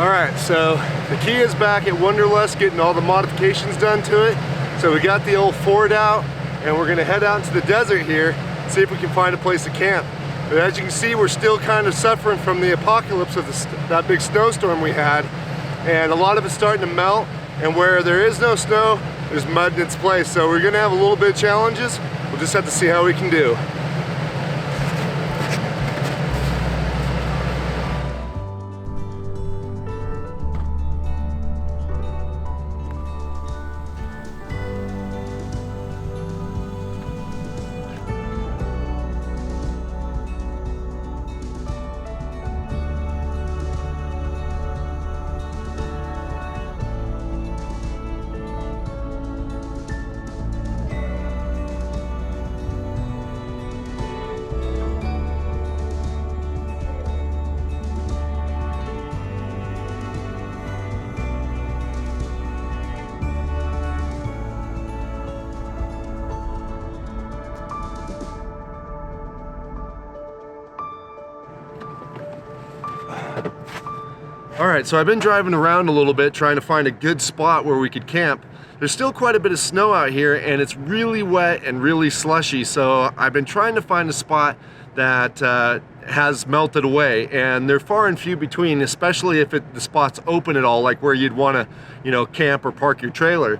All right, so the Kia's back at Wanderlust getting all the modifications done to it. So we got the old Ford out and we're gonna head out into the desert here, see if we can find a place to camp. But as you can see, we're still kind of suffering from the apocalypse of that big snowstorm we had. And a lot of it's starting to melt, and where there is no snow, there's mud in its place. So we're gonna have a little bit of challenges. We'll just have to see how we can do. All right, so I've been driving around a little bit trying to find a good spot where we could camp. There's still quite a bit of snow out here and it's really wet and really slushy, so I've been trying to find a spot that has melted away, and they're far and few between, especially if the spot's open at all, like where you'd want to, camp or park your trailer.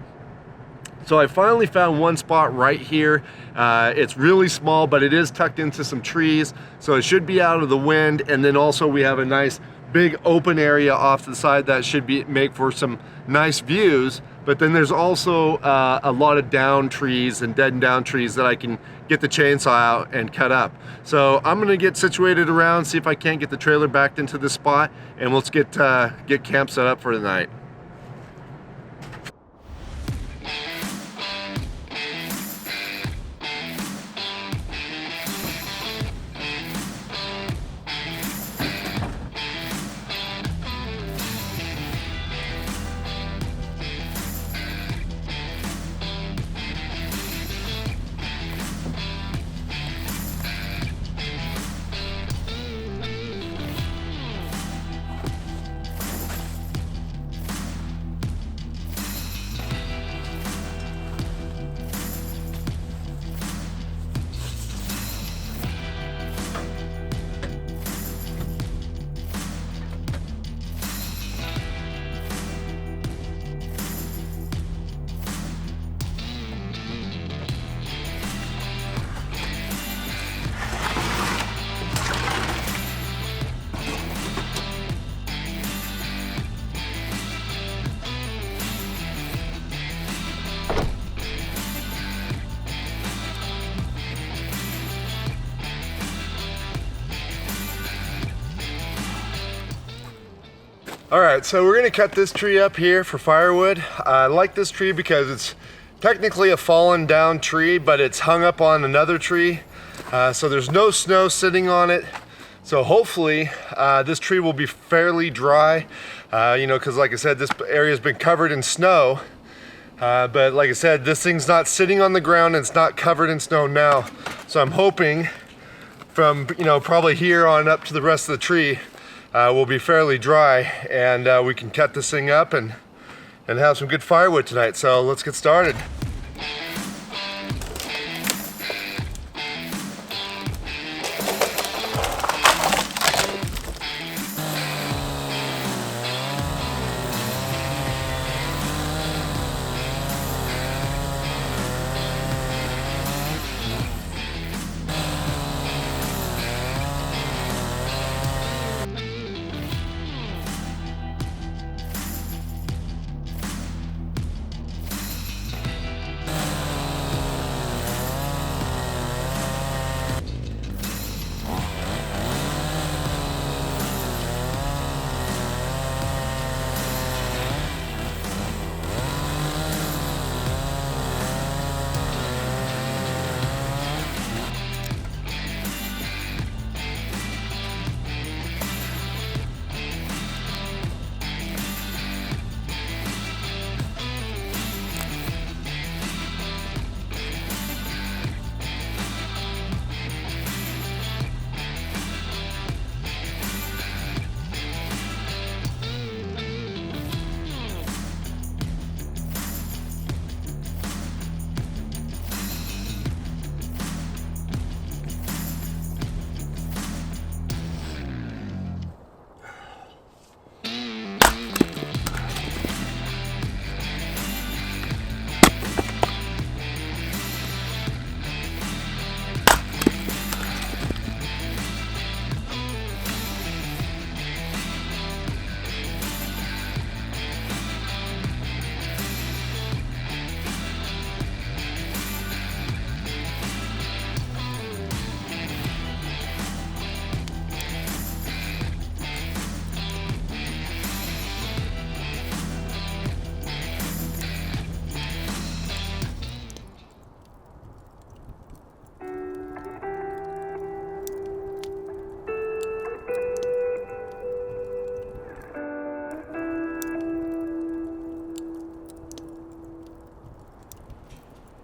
So I finally found one spot right here. It's really small, but it is tucked into some trees, so it should be out of the wind. And then also we have a nice big open area off to the side that should make for some nice views. But then there's also a lot of down trees and dead and down trees that I can get the chainsaw out and cut up. So I'm gonna get situated around, see if I can't get the trailer backed into this spot, and let's get camp set up for the night. All right, so we're gonna cut this tree up here for firewood. I like this tree because it's technically a fallen down tree, but it's hung up on another tree. So there's no snow sitting on it. So hopefully this tree will be fairly dry, because like I said, this area's been covered in snow. But like I said, this thing's not sitting on the ground and it's not covered in snow now. So I'm hoping from, probably here on up to the rest of the tree, will be fairly dry, and we can cut this thing up and have some good firewood tonight. So let's get started.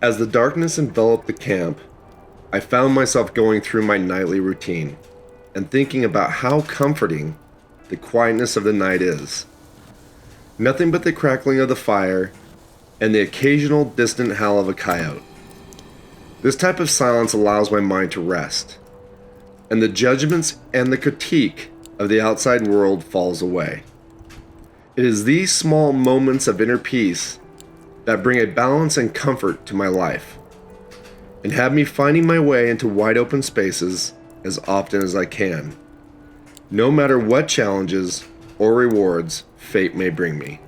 As the darkness enveloped the camp, I found myself going through my nightly routine and thinking about how comforting the quietness of the night is. Nothing but the crackling of the fire and the occasional distant howl of a coyote. This type of silence allows my mind to rest, and the judgments and the critique of the outside world falls away. It is these small moments of inner peace that bring a balance and comfort to my life, and have me finding my way into wide open spaces as often as I can, no matter what challenges or rewards fate may bring me.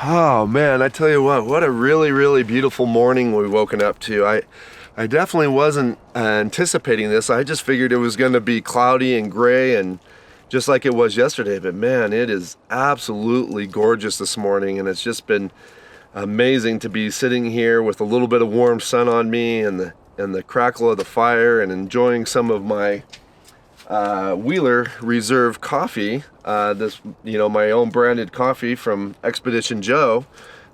Oh man, I tell you what a really beautiful morning we woken up to. I definitely wasn't anticipating this. I just figured it was going to be cloudy and gray and just like it was yesterday. But man, it is absolutely gorgeous this morning, and it's just been amazing to be sitting here with a little bit of warm sun on me and the crackle of the fire and enjoying some of my Wheeler Reserve coffee. My own branded coffee from Expedition Joe.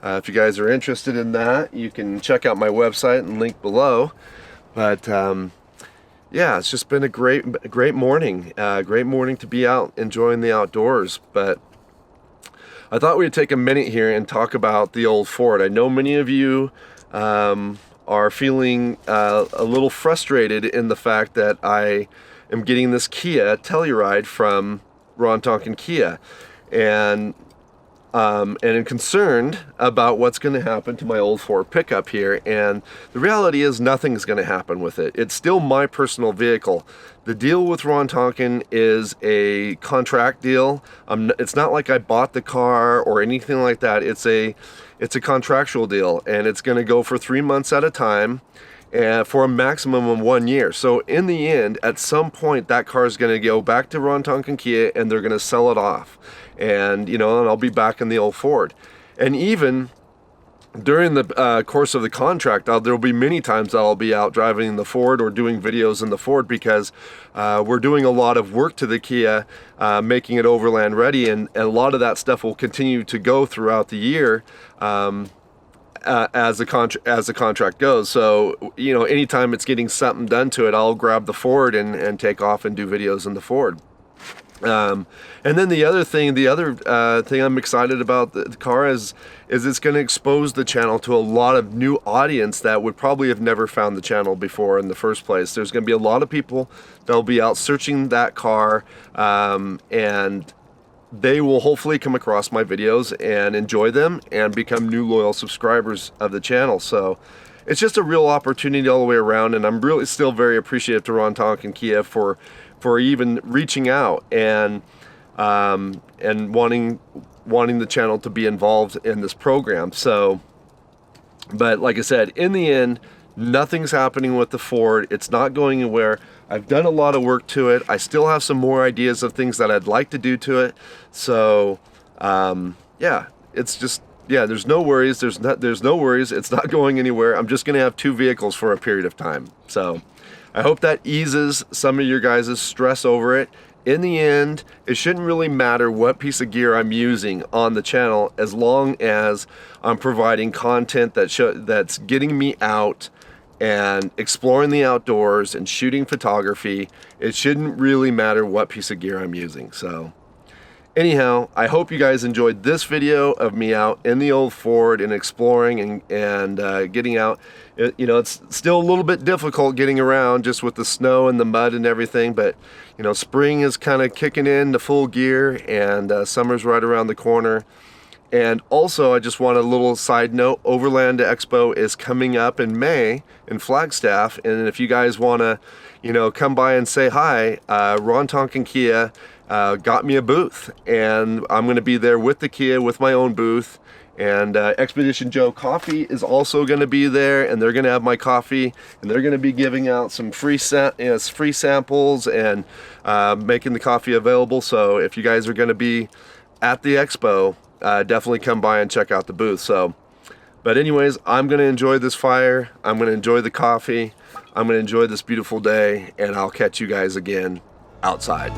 If you guys are interested in that, you can check out my website and link below. But yeah, it's just been a great morning. Great morning to be out enjoying the outdoors. But I thought we'd take a minute here and talk about the old Ford. I know many of you are feeling a little frustrated in the fact that I am getting this KIA Telluride from Ron Tonkin Kia, and am concerned about what's going to happen to my old Ford pickup here. And the reality is nothing's going to happen with it. It's still my personal vehicle. The deal with Ron Tonkin is a contract deal. It's not like I bought the car or anything like that. It's a contractual deal, and it's going to go for 3 months at a time, and for a maximum of 1 year. So in the end, at some point, that car is going to go back to Ron Tonkin Kia, and they're going to sell it off. And I'll be back in the old Ford. And even during the course of the contract, there'll be many times that I'll be out driving the Ford or doing videos in the Ford, because we're doing a lot of work to the Kia, making it overland ready, and a lot of that stuff will continue to go throughout the year. As the contract goes. So, anytime it's getting something done to it, I'll grab the Ford and take off and do videos in the Ford. And then the other thing I'm excited about the car is it's going to expose the channel to a lot of new audience that would probably have never found the channel before in the first place. There's going to be a lot of people that'll be out searching that car, and they will hopefully come across my videos and enjoy them and become new loyal subscribers of the channel. So it's just a real opportunity all the way around, and I'm really still very appreciative to Ron Tonkin Kia for even reaching out and wanting the channel to be involved in this program. So, but like I said, in the end, Nothing's happening with the Ford. It's not going anywhere. I've done a lot of work to it. I still have some more ideas of things that I'd like to do to it. So yeah, it's just, yeah, there's no worries. There's no worries. It's not going anywhere. I'm just gonna have 2 vehicles for a period of time. So I hope that eases some of your guys' stress over it. In the end, it shouldn't really matter what piece of gear I'm using on the channel, as long as I'm providing content that's getting me out and exploring the outdoors and shooting photography. It shouldn't really matter what piece of gear I'm using. So anyhow, I hope you guys enjoyed this video of me out in the old Ford and exploring and getting out. You know, it's still a little bit difficult getting around just with the snow and the mud and everything, but you know, spring is kind of kicking in to full gear, and summer's right around the corner. And also, I just want a little side note, Overland Expo is coming up in May in Flagstaff, and if you guys want to, you know, come by and say hi, Ron Tonkin Kia got me a booth, and I'm going to be there with the Kia, with my own booth. And Expedition Joe Coffee is also going to be there, and they're going to have my coffee, and they're going to be giving out some free samples and making the coffee available. So if you guys are going to be at the expo, definitely come by and check out the booth. So, but anyways, I'm going to enjoy this fire. I'm going to enjoy the coffee. I'm going to enjoy this beautiful day, and I'll catch you guys again outside.